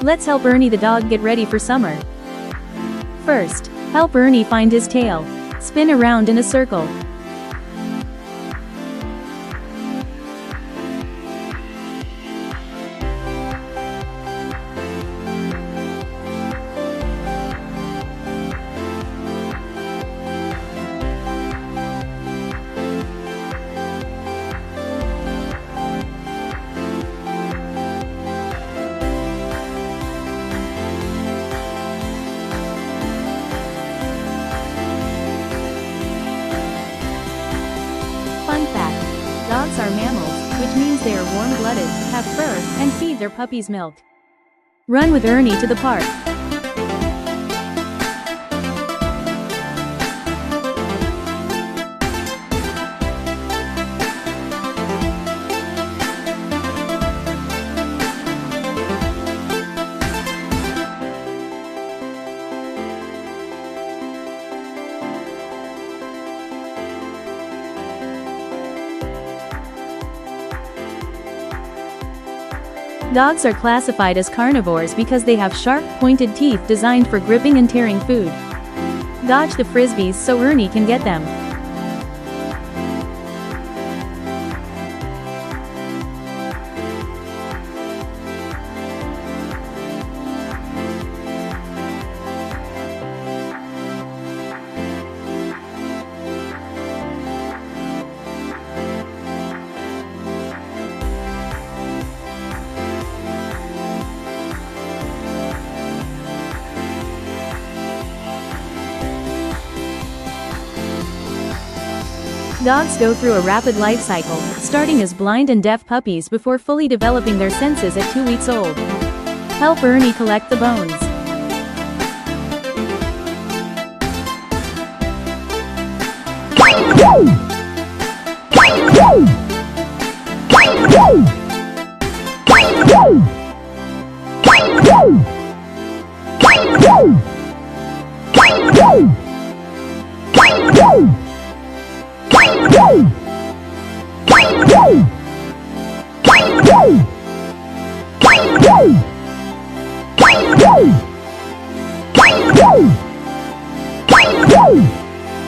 Let's help Ernie the dog get ready for summer. First, help Ernie find his tail. Spin around in a circle. Fun fact: dogs are mammals, which means they are warm-blooded, have fur, and feed their puppies milk. Run with Ernie to the park. Dogs are classified as carnivores because they have sharp, pointed teeth designed for gripping and tearing food. Dodge the frisbees so Ernie can get them. Dogs go through a rapid life cycle, starting as blind and deaf puppies before fully developing their senses at 2 weeks old. Help Ernie collect the bones.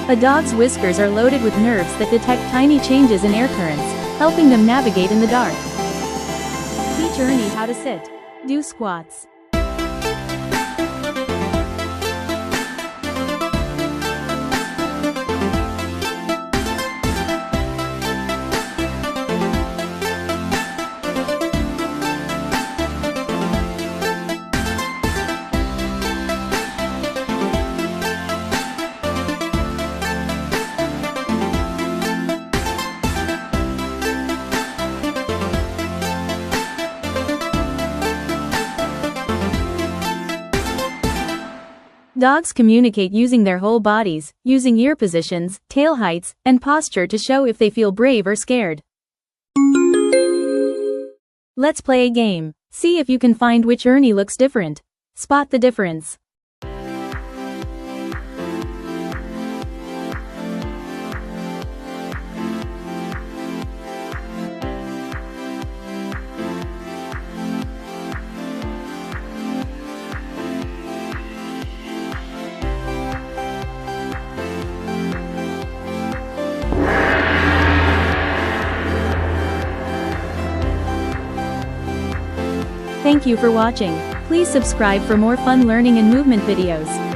A dog's whiskers are loaded with nerves that detect tiny changes in air currents, helping them navigate in the dark. Teach Ernie how to sit. Do squats. Dogs communicate using their whole bodies, using ear positions, tail heights, and posture to show if they feel brave or scared. Let's play a game. See if you can find which Ernie looks different. Spot the difference. Thank you for watching. Please subscribe for more fun learning and movement videos.